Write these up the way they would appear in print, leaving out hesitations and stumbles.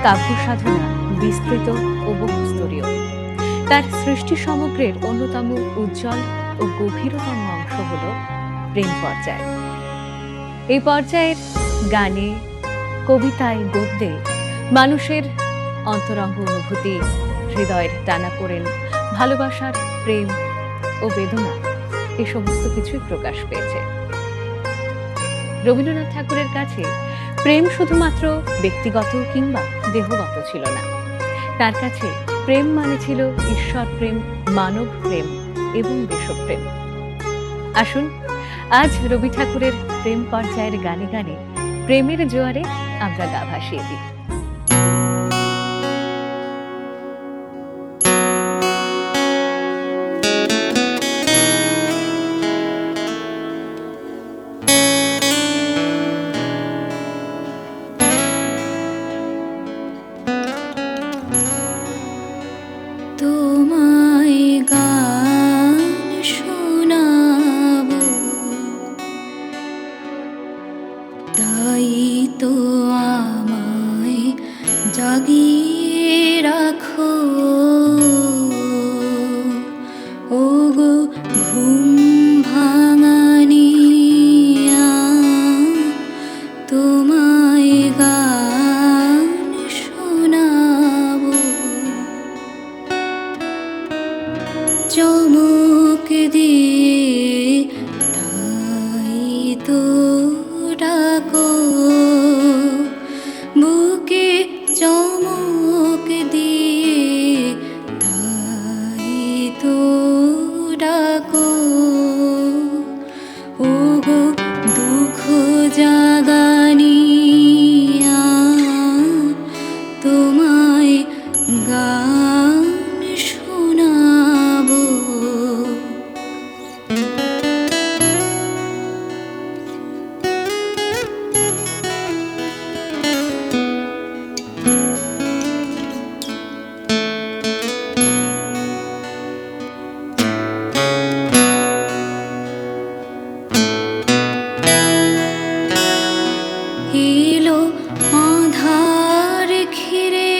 কাব্য সাধনা বিস্তৃত ও বহুস্তরীয়। তার সৃষ্টি সমগ্রের অন্যতম উজ্জ্বল ও গভীরতম অংশ হল প্রেম পর্যায়। এই পর্যায়ের গানে, কবিতায়, গদ্যে মানুষের অন্তরঙ্গ অনুভূতি, হৃদয়ের টানাপোড়েন, ভালোবাসার প্রেম ও বেদনা এ সমস্ত কিছুই প্রকাশ পেয়েছে। রবীন্দ্রনাথ ঠাকুরের কাছে প্রেম শুধুমাত্র ব্যক্তিগত কিংবা দেহগত ছিল না। তার কাছে প্রেম মানে ছিল ঈশ্বর প্রেম, মানব প্রেম এবং দেশপ্রেম। আসুন আজ রবি ঠাকুরের প্রেম পর্যায়ের গানে গানে প্রেমের জোয়ারে আমরা গা ভাসিয়ে দিই। তোমায় গান শোনাবো, তাই তো আমায় জাগিয়ে রাখো। ওগো ঘুম ভাঙানিয়া, তোমায় গান শোনাবো। চমক দিয়ে তাই তো ডাকো, বুকে চমক দিয়ে তাই তো ডাকো। ওগো দুঃখ জাগানিয়া, তোমায় গান শোনাবো। এলো আঁধার ঘিরে,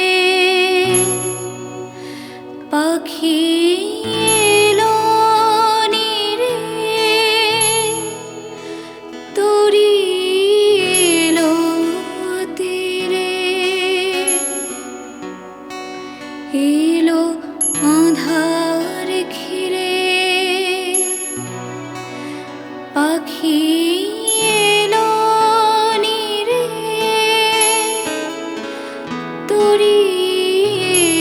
পাখি এলো নীরে, তরি এলো তীরে। এলো আঁধার ঘিরে, পাখি এলো নীরে, তরি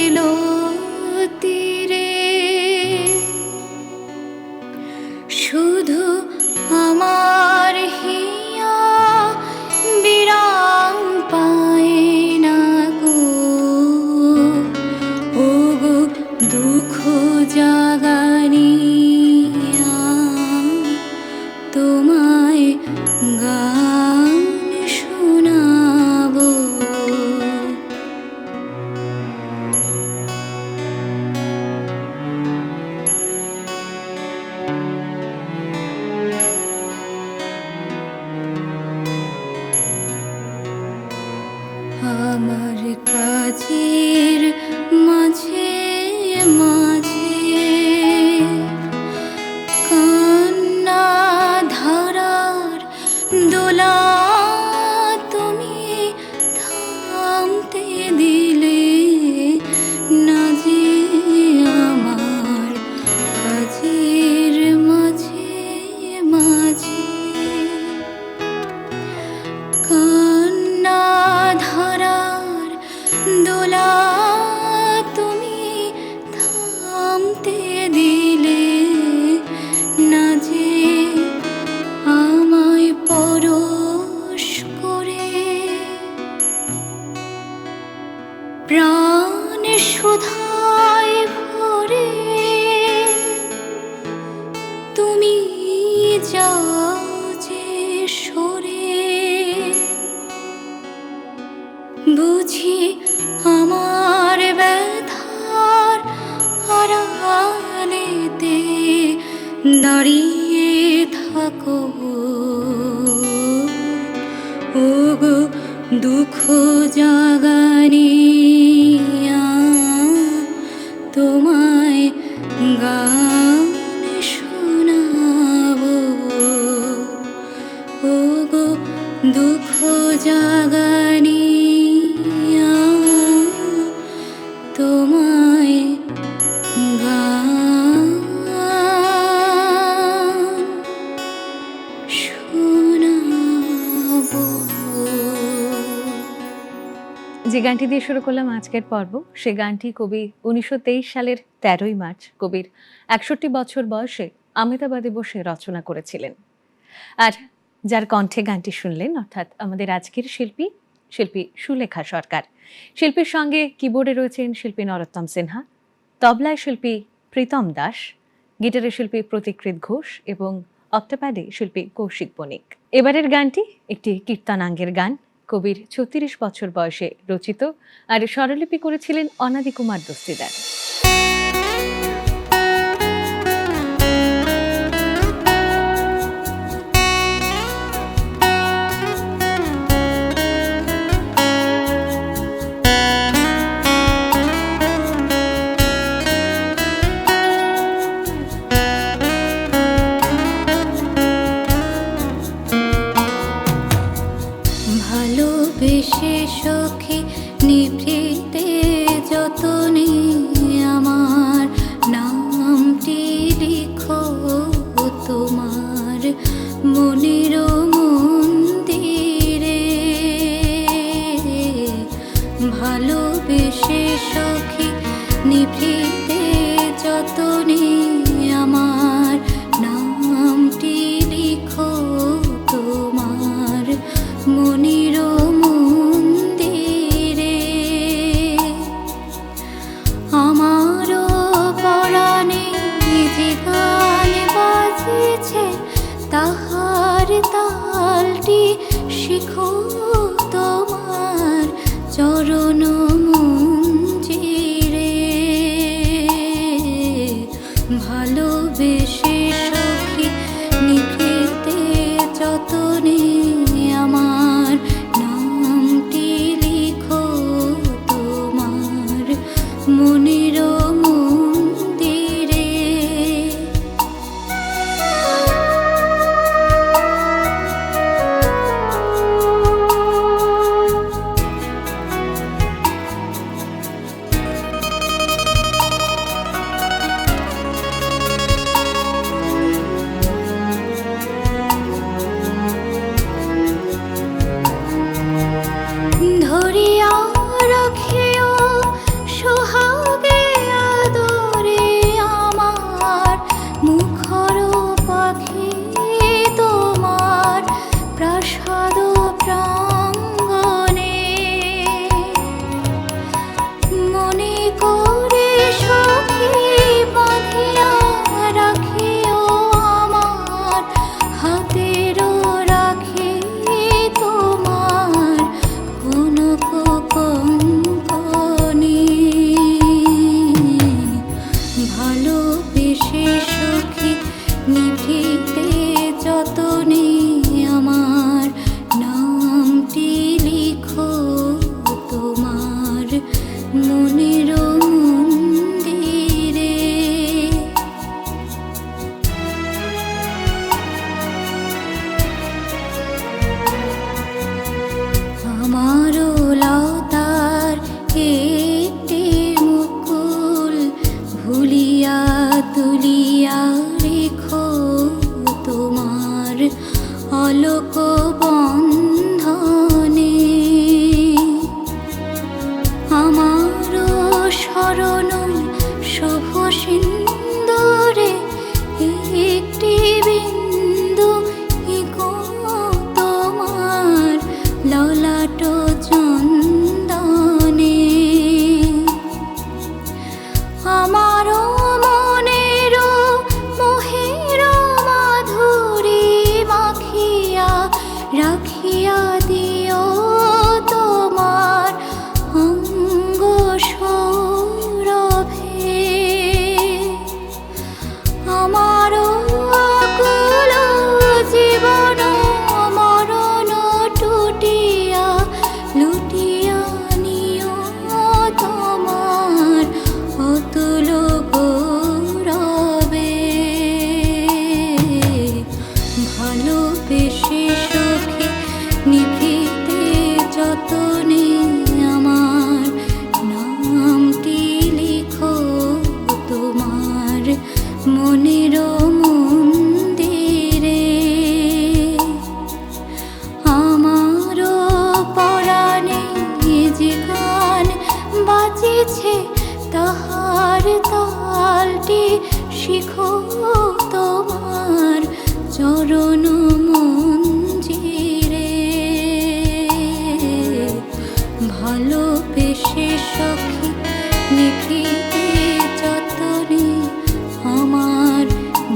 এলো তীরে। শুধু আমার হিয়া বিরাম পায় না গো। ওগো দুঃখ জাগানিয়া, তোমায় গান শোনাবো। আমার কাজের মাঝে মাঝে কান্না ধারার দোলা তুমি থামতে দিলে না যে। আমার কাজের মাঝে মাঝে কান্না ধারার দোলা তুমি থামতে দিলে না যে। আমায় পরশ করে প্রাণ সুধায় ভরে তুমি যাও যে সরে। বুঝি আমার ব্যথার আড়ালেতে দাঁড়িয়ে থাকো। ওগো দুঃখ জাগানি তোমায় গান শোনাবো। যে গানটি দিয়ে শুরু করলাম আজকের পর্ব, সে গানটি কবি 1923 সালের 13ই মার্চ কবির 61 বছর বয়সে আহমেদাবাদে বসে রচনা করেছিলেন। আর যার কণ্ঠে গানটি শুনলেন অর্থাৎ আমাদের আজকের শিল্পী সুলেখা সরকার। শিল্পীর সঙ্গে কিবোর্ডে রয়েছেন শিল্পী নরোত্তম সিনহা, তবলায় শিল্পী প্রীতম দাস, গিটারে শিল্পী প্রতীকৃত ঘোষ এবং অক্টোপ্যাডে শিল্পী কৌশিক বণিক। এবারের গানটি একটি কীর্তনাঙ্গের গান, কবির 36 বছর বয়সে রচিত, আর স্বরলিপি করেছিলেন অনাদি কুমার দস্তিদার। ভালোবেসে সখী নিভৃতে যতনে আমার নামটি লিখো তোমার মনের মন্দিরে। ভালোবেসে সখী নিভৃতে যতনে আমার নামটি লিখো তোমার মনির মন্দিরে। আমারও পরাণে যে গান বাজেছে তাহার তালটি শিখো তোমার চরণ মঞ্জিরে। ভালোবেসে সখী নিভৃতে যতনে আমার নামটি লিখো তোমার মনের মন্দিরে। ধরিয়া রাখিও সোহাগে আদরে আমার মুখর পাখি তোমার প্রাসাদ প্রাঙ্গণে। মনে করে সখী বাঁধিয়া রাখিও আমার হাতের রাখি তোমার কনক কঙ্কণে। ভালোবেসে সখী নিভৃতে যতনে আমার নামটি লিখো তোমার মনের মন্দিরে। আমারও লতার একটি মুকুল ভুলিয়া তুলিয়া রেখো তোমার অলোক বন্ধনে। আমারও শরণ শুভ সিন্দুরে একটি বিন্দু ইকো তোমার ললাট চন্দনে। আমারও মনের মোহের মাধুরী মাখিয়া রাখিয়া দিও তোমার অঙ্গ সৌরভে। আমারও আকুল জীবন মরণ টুটিয়া লুটিয়া নিও তোমার অতুল গো হাঁটি শিখো তোমার চরণ মঞ্জিরে। ভালোবেসে সখী লিখিতে যতনে আমার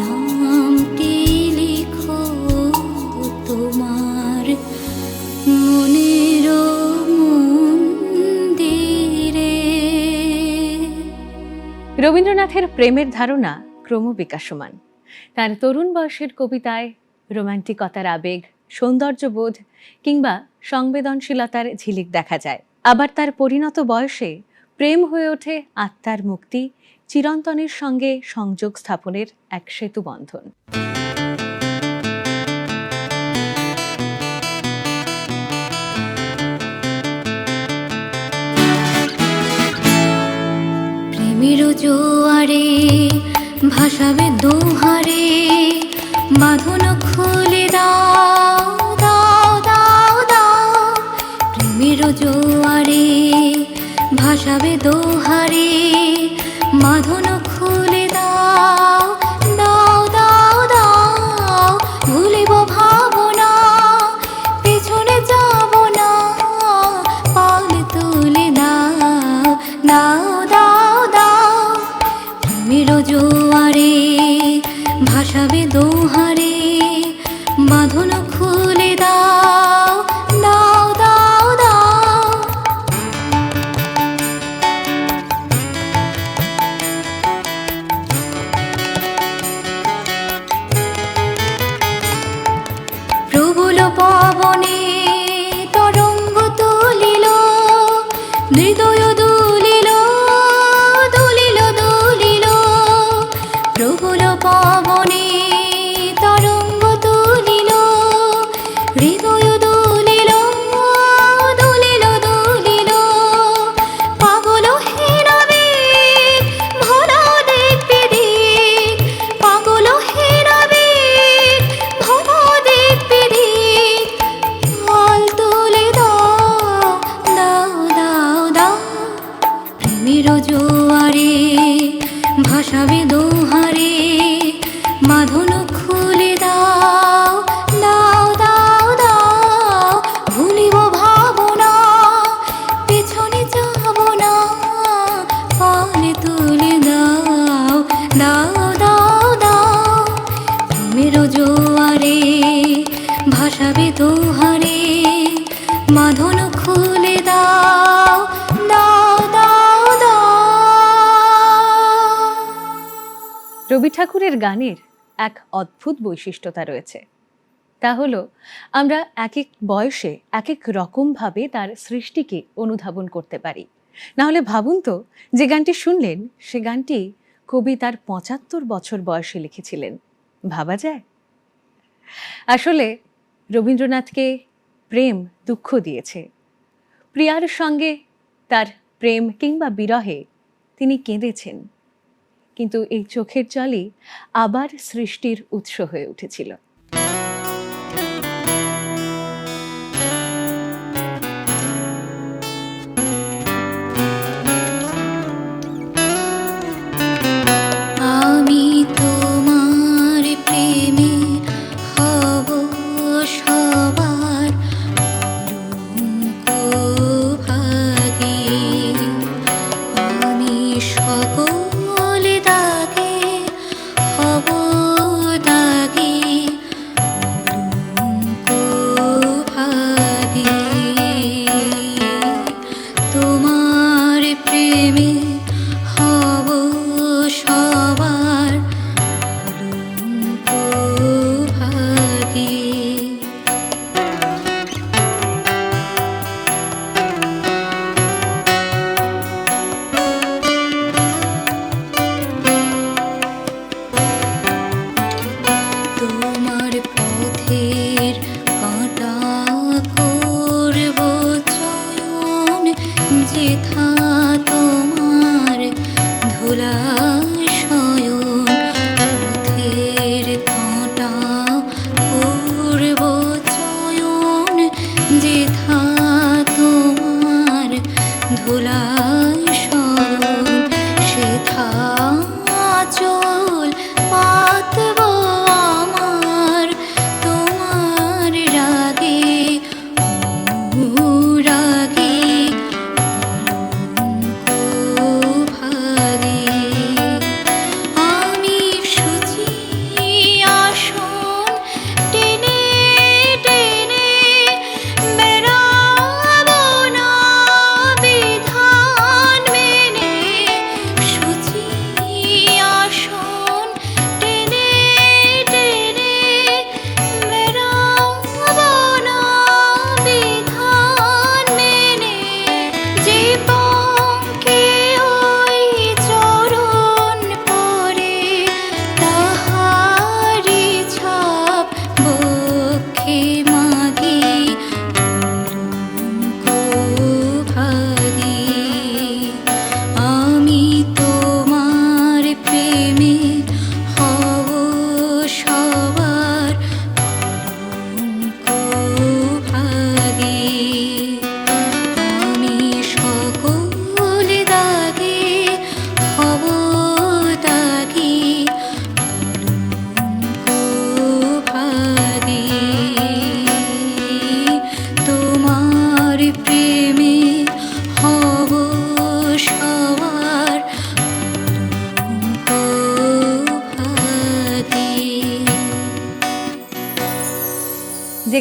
নামটি লিখো তোমার মনের মন্দিরে। রবীন্দ্রনাথের প্রেমের ধারণা ক্রমবিকাশমান। তার তরুণ বয়সের কবিতায় রোমান্টিকতার আবেগ, সৌন্দর্যবোধ কিংবা সংবেদনশীলতার ঝিলিক দেখা যায়। আবার তার পরিণত বয়সে প্রেম হয়ে ওঠে আত্মার মুক্তি, চিরন্তনের সঙ্গে সংযোগ স্থাপনের এক সেতু বন্ধন। প্রেমের জোয়ারে ভাসাবে দোহারে, বাঁধন খুলে দাও দাও দাও দাও। প্রেমের জোয়ারে ভাসাবে দোহারে, বাঁধন খুলে দাও দাও দাও দাও। ভুলিব ভাবনা, পেছনে যাব না, পাল তুলে দাও দাও দাও দাও। প্রেমের জোয়ারে ভাসাবে দোহারে, বাঁধন খুলে দাও দাও দাও দাও। প্রবল পবনে তরঙ্গ তুলিল, হৃদয় দুলিল দুলিল দুলিল। প্রবল পবনে তরঙ্গ তুলিল, হৃদয় দুলিল দুলিল দুলিল। পাগল হেরাবে ভরা দেখবে দিক, পাগল হেরাবে ভরা দেখবে দিক। হাল তুলে দাও দাও দাও দাও। প্রেমের জোয়ারে ভাসাবে দোহারে, বাঁধন খুলে দাও দাও দাও দাও। ভুলিব ভাবনা, পেছনে যাব না, পাল তুলে দাও দাও দাও দাও। প্রেমের জোয়ারে ভাসাবে দোহারে, বাঁধন খুলে দাও দাও দাও দাও। রবি ঠাকুরের গানের এক অদ্ভুত বৈশিষ্ট্যতা রয়েছে। তা হলো আমরা এক এক বয়সে এক এক রকমভাবে তার সৃষ্টিকে অনুধাবন করতে পারি। না হলে ভাবুন তো, যে গানটি শুনলেন সে গানটি কবি তার ৭৫ বছর বয়সে লিখেছিলেন। ভাবা যায়? আসলে রবীন্দ্রনাথকে প্রেম দুঃখ দিয়েছে। প্রিয়ার সঙ্গে তার প্রেম কিংবা বিরহে তিনি কেঁদেছেন, কিন্তু এই চোখের জলই আবার সৃষ্টির উৎস হয়ে উঠেছিল। আমি তোমার প্রেমে হব সবার ভাগে। আমি সকল দাগে হব দাগে ভাগে। তোমার প্রেমে হব সবার ভাগে। তোমার পথের কাঁটা করব চয়ন, যেথা তোমার ধুলা শয়ন। পথের কাঁটা করব চয়ন, যেথা তোমার ধুলা শয়ন। সেথা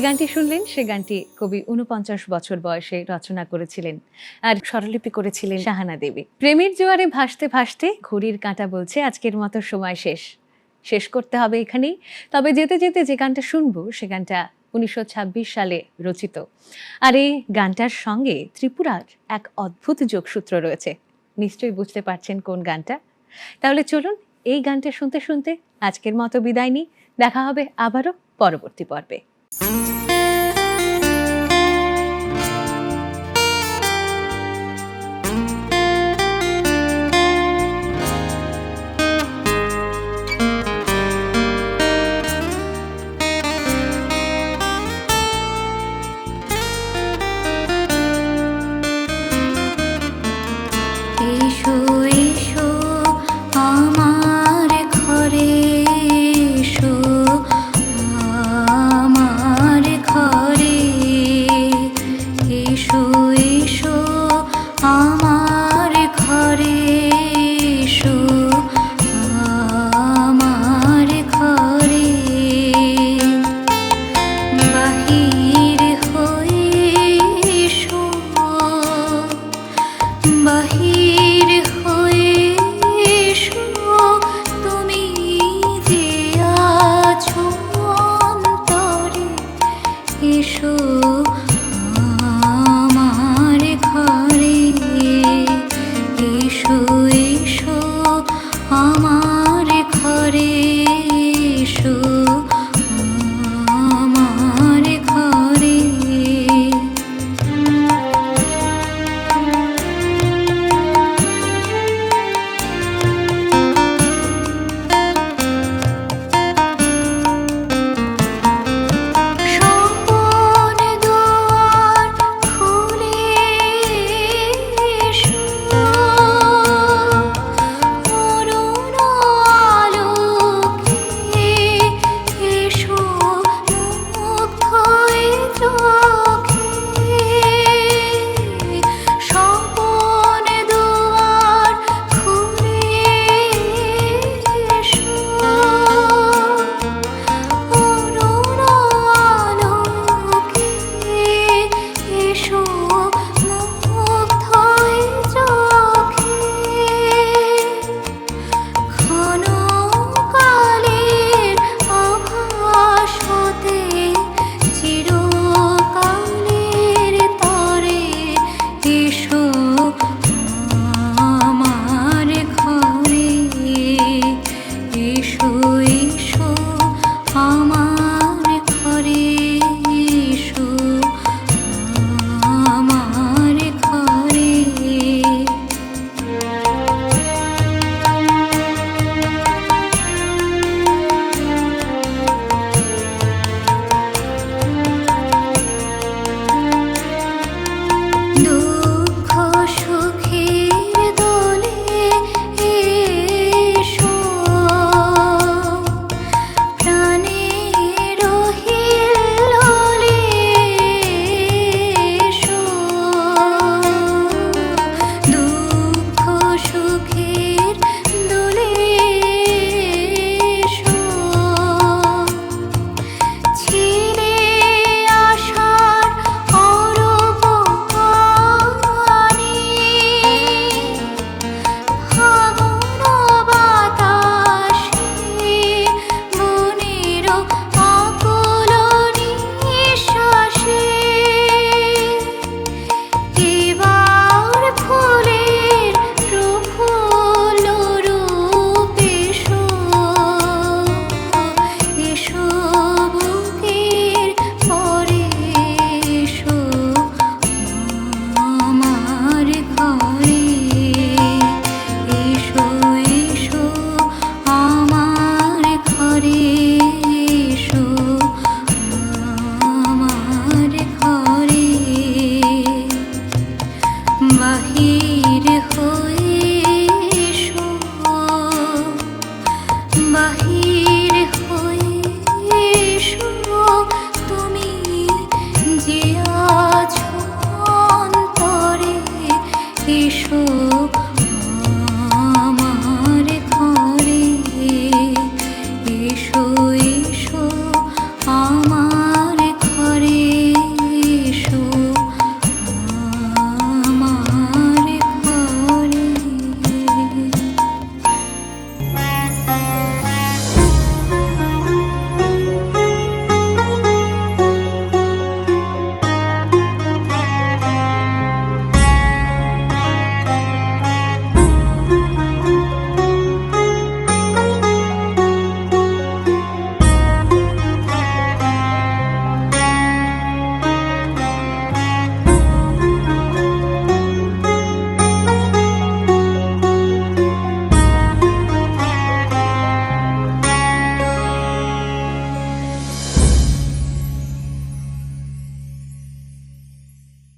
গানটি শুনলেন সে গানটি কবি ৪৯ বছর বয়সে রচনা করেছিলেন আর স্বরলিপি করেছিলেন শাহানা দেবী। প্রেমের জোয়ারে ভাসতে ভাসতে ঘড়ির কাঁটা বলছে আজকের মতো সময় শেষ, শেষ করতে হবে এখানেই। তবে যেতে যেতে যে গানটা শুনবো সে গানটা ১৯২৬ সালে রচিত, আর এই গানটার সঙ্গে ত্রিপুরার এক অদ্ভুত যোগসূত্র রয়েছে। নিশ্চয়ই বুঝতে পারছেন কোন গানটা। তাহলে চলুন এই গানটা শুনতে শুনতে আজকের মতো বিদায় নিই। দেখা হবে আবারও পরবর্তী পর্বে।